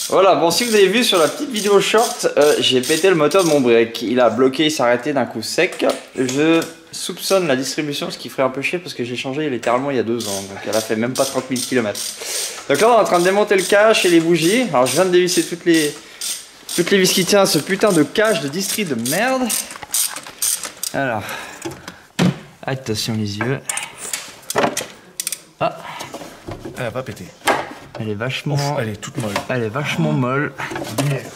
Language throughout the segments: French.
Voilà, bon, si vous avez vu sur la petite vidéo short, j'ai pété le moteur de mon break. Il a bloqué, il s'est arrêté d'un coup sec. Je soupçonne la distribution, ce qui ferait un peu chier parce que j'ai changé littéralement il y a 2 ans. Donc elle a fait même pas 30 000 km. Donc là, on est en train de démonter le cache et les bougies. Alors je viens de dévisser toutes les vis qui tiennent à ce putain de cache de distri de merde. Alors, attention les yeux. Ah, elle a pas pété. Elle est vachement... Ouf, elle est toute molle. Elle est vachement molle. Lumière.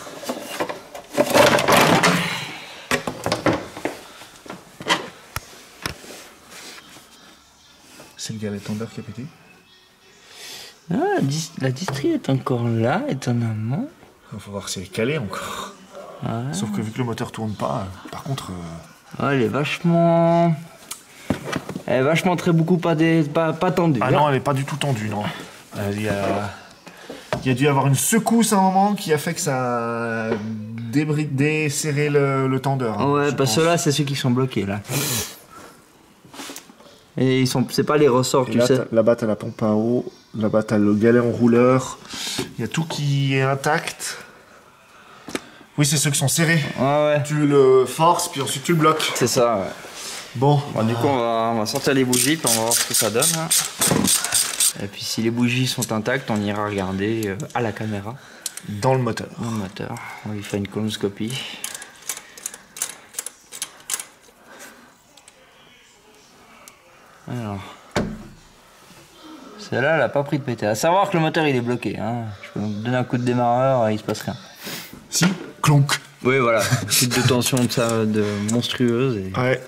C'est le galet tendeur qui a pété. Ah, la distri est encore là, étonnamment. Il faut voir si elle est calée encore. Ouais. Sauf que vu que le moteur tourne pas, par contre... Ouais, elle est vachement... Elle est vachement très beaucoup pas tendue. Ah non, elle est pas du tout tendue, non. Il y a dû y avoir une secousse à un moment qui a fait que ça a desserré le tendeur. Hein, ouais, parce que là, c'est ceux qui sont bloqués, là. Et c'est pas les ressorts, et tu là, sais. Là-bas, t'as la pompe à eau. Là-bas, t'as le galet en rouleur. Il y a tout qui est intact. Oui, c'est ceux qui sont serrés. Ouais. Tu le forces, puis ensuite tu le bloques. C'est ça, ouais. Bon. Du coup, on va sortir les bougies, puis on va voir ce que ça donne. Hein. Et puis, si les bougies sont intactes, on ira regarder à la caméra. Dans le moteur. Dans le moteur. On lui fait une colonoscopie. Alors. Celle-là, elle a pas pris de péter. À savoir que le moteur, il est bloqué. Hein. Je peux vous donner un coup de démarreur, il se passe rien. Si, clonk. Oui, voilà. Chute de tension de monstrueuse. Et... Ouais.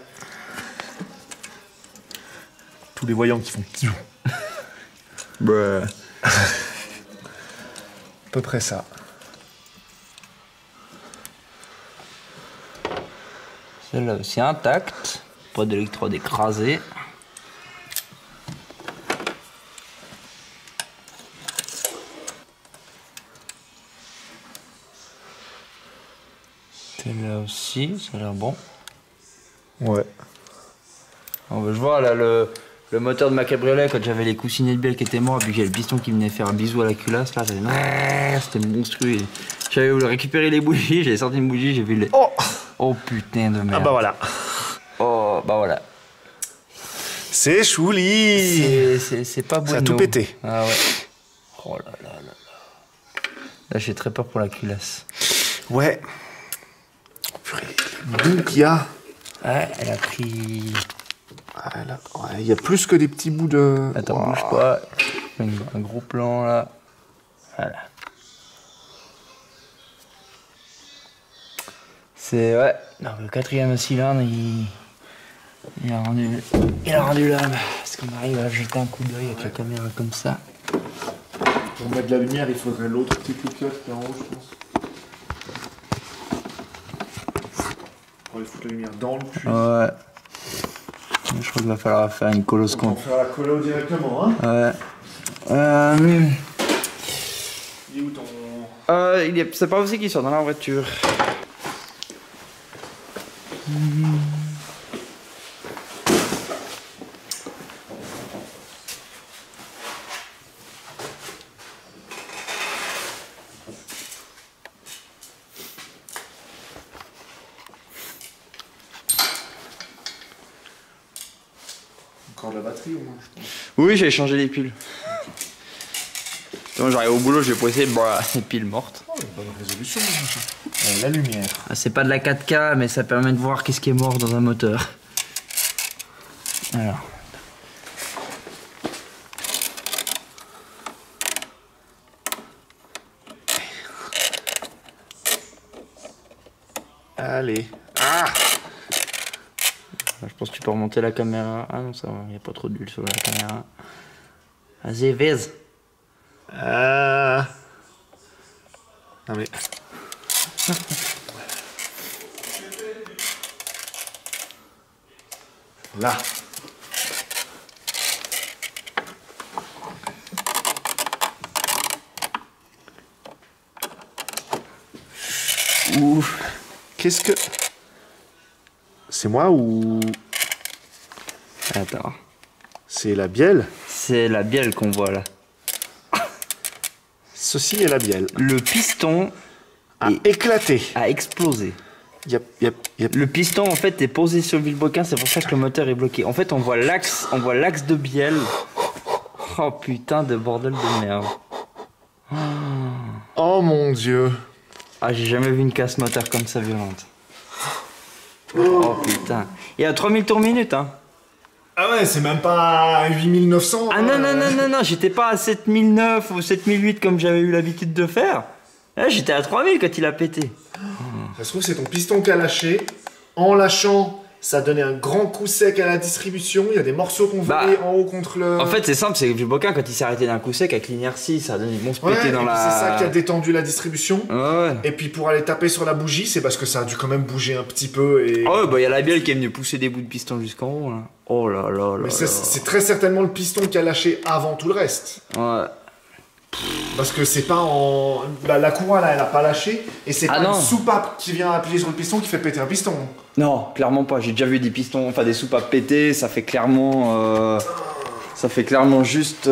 Tous les voyants qui font piou. Bruh. À peu près ça. Celle-là aussi intacte. Pas d'électrode écrasée. Celle-là aussi, ça a l'air bon. Ouais. Je vois là le moteur de ma cabriolet quand j'avais les coussinets de bielle qui étaient morts et puis que j'avais le piston qui venait faire un bisou à la culasse là, c'était monstrueux. J'avais voulu récupérer les bougies, j'avais sorti une bougie, j'ai vu les... Oh putain de merde. Ah bah voilà. Oh bah voilà. C'est chouli. C'est pas bon. Ça a tout pété. Ah ouais. Oh là là là là. Là j'ai très peur pour la culasse. Ouais. Donc il y a... Ouais, elle a pris... Ouais, il y a plus que des petits bouts de... Attends, bouge pas. Un gros plan là. Voilà. C'est... Ouais. Donc le 4e cylindre, il a rendu l'âme. Est-ce qu'on arrive à jeter un coup d'œil avec la caméra comme ça? Pour mettre de la lumière, il faudrait l'autre petit coupiote qui est en haut, je pense. On va foutre la lumière dans le cul. Ouais. Je crois qu'il va falloir faire une coloscopie. On va faire la colo directement, hein. Ouais. Il est où ton... C'est pas aussi qu'il sort dans la voiture. Encore de la batterie au moins, je pense. Oui, j'ai changé les piles. J'arrive au boulot, j'ai posé les piles mortes. Oh, bonne résolution, la lumière. Ah, c'est pas de la 4K, mais ça permet de voir qu'est-ce qui est mort dans un moteur. Alors. Allez. Ah! Je pense que tu peux remonter la caméra. Ah non, ça va, il n'y a pas trop d'huile sur la caméra. Vas-y, vise. Non mais... Là. Ouf. Qu'est-ce que... C'est moi ou... Attends. C'est la bielle? C'est la bielle qu'on voit là. Ceci est la bielle. Le piston A éclaté. a explosé. Yep, yep, yep. Le piston en fait est posé sur le vilebrequin, c'est pour ça que le moteur est bloqué. En fait on voit l'axe de bielle. Oh putain de bordel de merde. Oh mon dieu. Ah j'ai jamais vu une casse moteur comme ça violente. Oh putain. Il y a 3000 tours minute hein. Ah ouais, c'est même pas 8900. Ah non, j'étais pas à 7009 ou 7008 comme j'avais eu l'habitude de faire. Là j'étais à 3000 quand il a pété. Ça se trouve, c'est ton piston qui a lâché. En lâchant, ça a donné un grand coup sec à la distribution. Il y a des morceaux qu'on voyait en haut contre le... En fait c'est simple, c'est que le vilebrequin quand il s'est arrêté d'un coup sec avec l'inertie, ça a donné, ils vont se Ouais, péter dans et puis la... c'est ça qui a détendu la distribution. Ouais. Et puis pour aller taper sur la bougie, c'est parce que ça a dû quand même bouger un petit peu. Et... Ah ouais, bah il y a la bielle qui est venue pousser des bouts de piston jusqu'en haut là. Oh là là là. Mais là. c'est très certainement le piston qui a lâché avant tout le reste. Ouais. Parce que c'est pas en... Bah, la courroie là, elle a pas lâché. Et c'est Ah pas non. une soupape qui vient appuyer sur le piston qui fait péter un piston. Non, clairement pas. J'ai déjà vu des pistons, enfin des soupapes péter, ça fait clairement... Ça fait clairement juste...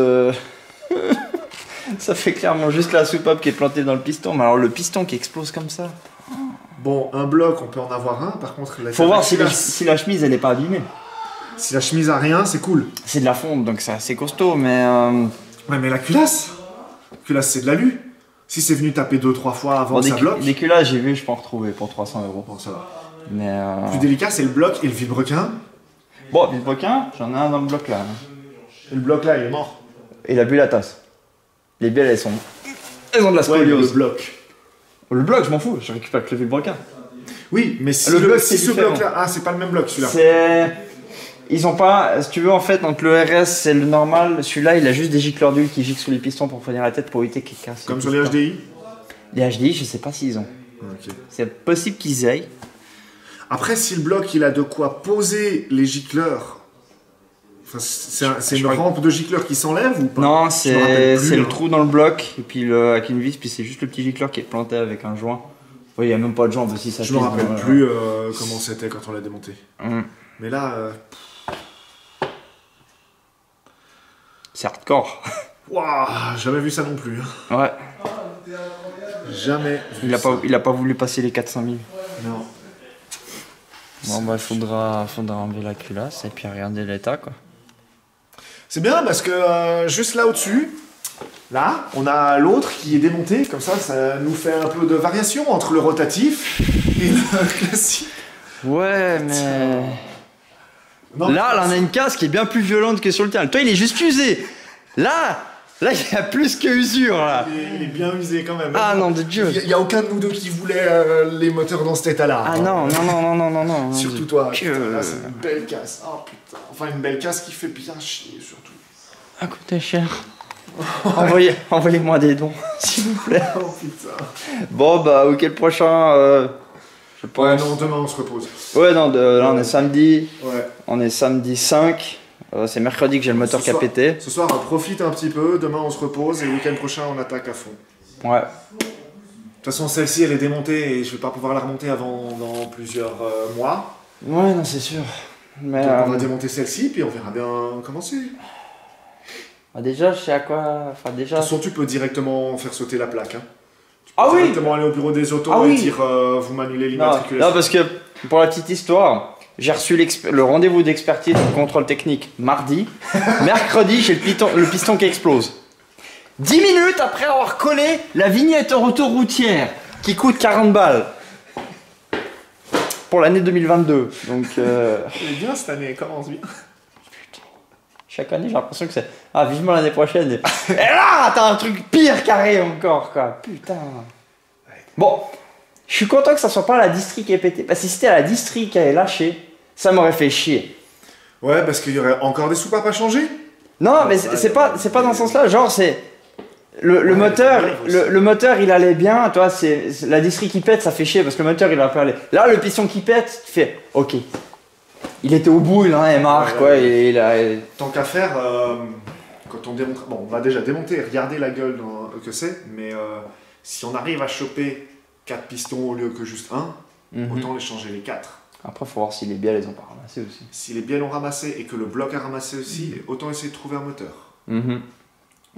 Ça fait clairement juste la soupape qui est plantée dans le piston. Mais alors le piston qui explose comme ça... Bon, un bloc, on peut en avoir un. Par contre, Faut voir si la chemise elle est pas abîmée. Si la chemise a rien, c'est cool. C'est de la fonte donc c'est assez costaud mais... Ouais, mais la culasse, c'est de l'alu. Si c'est venu taper 2-3 fois avant, Bon, ça bloque. des culasses j'ai vu, je peux en retrouver pour 300 €. Bon, ça va. Mais... Le plus délicat, c'est le bloc et le vilebrequin. Bon, vilebrequin, j'en ai un dans le bloc là. Et le bloc là, il est mort. Il a bu la tasse. Les bielles elles ont de la Ouais, le scoliose. bloc. Le bloc, je m'en fous, je récupère que le vilebrequin. Oui, mais si, Le bloc, si c'est ce différent. bloc là. Ah, c'est pas le même bloc celui-là. C'est. Ils ont pas. Si tu veux, en fait, entre le RS c'est le normal, celui-là il a juste des gicleurs d'huile qui giclent sous les pistons pour fournir la tête pour éviter qu'il casse. Comme sur les HDI. Les HDI, je sais pas s'ils ont. Ok. C'est possible qu'ils aillent. Après, si le bloc il a de quoi poser les gicleurs. Enfin, c'est une rampe de gicleurs qui s'enlève ou pas? Non, Je me rappelle plus, c'est le hein. trou dans le bloc, et puis avec une vis, puis c'est juste le petit gicleur qui est planté avec un joint. Oui, il n'y a même pas de joint, si ça Je me pisse, rappelle voilà. plus comment c'était quand on l'a démonté. Hum. Mais là, C'est hardcore. waouh, jamais vu ça non plus. Hein. Ouais. Jamais. Vu ça. Il a pas voulu passer les 400 000. Non. Bon, bah, faudra enlever la culasse et puis regarder l'état, quoi. C'est bien parce que juste là au-dessus, là, on a l'autre qui est démonté. Comme ça nous fait un peu de variation entre le rotatif et le classique. Ouais, mais. Non, Là, on a une casse qui est bien plus violente que sur le tien. Toi, il est juste usé. Là, il y a plus que usure, là. il est bien usé quand même. Ah non, de Dieu. Il n'y a aucun de nous deux qui voulait les moteurs dans cet état-là. Ah non. Surtout toi. Dieu. Putain, là, c'est une belle casse. Oh putain. Enfin, une belle casse qui fait bien chier, surtout. Ça coûtait cher. Envoyez-moi des dons, s'il vous plaît. Oh putain. Bon, bah, ok, le prochain, je Ouais, pense. non, demain on se repose. Ouais, non, là, on est samedi. Ouais. On est samedi 5. C'est mercredi que j'ai le moteur qui a pété. Ce soir, on profite un petit peu. Demain, on se repose. Et le week-end prochain, on attaque à fond. Ouais. De toute façon, celle-ci, elle est démontée et je vais pas pouvoir la remonter avant dans plusieurs mois. Ouais, non, c'est sûr. Mais. Donc, on va démonter celle-ci, puis on verra bien comment c'est. De Bah, déjà, je sais à quoi. Enfin, déjà. toute façon, tu peux directement faire sauter la plaque. Hein. Ah oui! Directement aller au bureau des autos Ah et oui. dire vous m'annulez Non, l'immatriculation. non, parce que pour la petite histoire, j'ai reçu le rendez-vous d'expertise du contrôle technique mardi. Mercredi, j'ai le piston qui explose. 10 minutes après avoir collé la vignette autoroutière qui coûte 40 balles. Pour l'année 2022. Donc, Elle est bien cette année, elle commence bien. chaque année, j'ai l'impression que c'est. Ah, vivement l'année prochaine. Et là, t'as un truc pire carré encore, quoi. Putain. Bon, je suis content que ça soit pas la distri qui est pété. Parce que si c'était la distri qui avait lâché, ça m'aurait fait chier. Ouais, parce qu'il y aurait encore des soupapes à changer. Non, mais c'est pas dans ce sens-là. Genre, c'est. Le moteur, le moteur, il allait bien. Toi, c'est la distri qui pète, ça fait chier parce que le moteur, il a pas allé. Là, le piston qui pète, tu fais OK. Il était au bout, il en avait marre, Ouais, quoi. Et il a. Tant qu'à faire, quand on démonte... Bon, on va déjà démonter et regarder la gueule que c'est, mais si on arrive à choper 4 pistons au lieu que juste un, autant les changer les 4. Après, faut voir si les bielles, elles ont pas ramassé aussi. Si les bielles ont ramassé et que le bloc a ramassé aussi, autant essayer de trouver un moteur.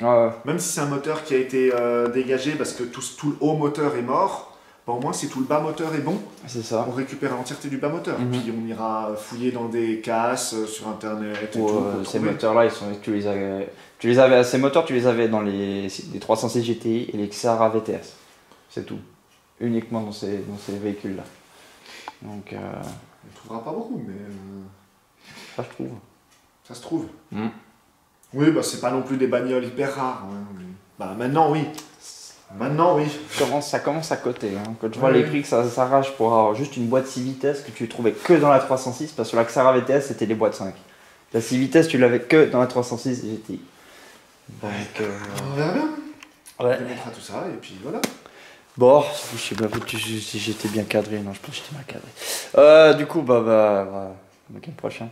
Ouais. Même si c'est un moteur qui a été dégagé parce que tout le haut moteur est mort, bah, au moins si tout le bas moteur est bon, C'est ça. on récupère l'entièreté du bas moteur. Mhm. Puis on ira fouiller dans des casses sur internet et Ou, tout. Pour ces trouver. moteurs-là, tu les avais, ces moteurs, tu les avais dans les 306 GTI et les Xara VTS. C'est tout. Uniquement dans ces véhicules-là. Donc, On trouvera pas beaucoup, mais ça, je trouve. ça se trouve. Mm. Oui, bah c'est pas non plus des bagnoles hyper rares. Hein, mais- Bah maintenant oui. Maintenant oui. Ça commence à coter. Hein. Quand je vois Ouais. les prix que ça s'arrache pour avoir juste une boîte 6 vitesses que tu trouvais que dans la 306, parce que la Xara VTS c'était les boîtes 5. La 6 vitesses tu l'avais que dans la 306 GTI. Donc, On verra bien. On ouais. démontrera tout ça et puis voilà. Bon, je sais pas si j'étais bien cadré. Non, je pense que j'étais mal cadré. Du coup, bah, week-end prochain.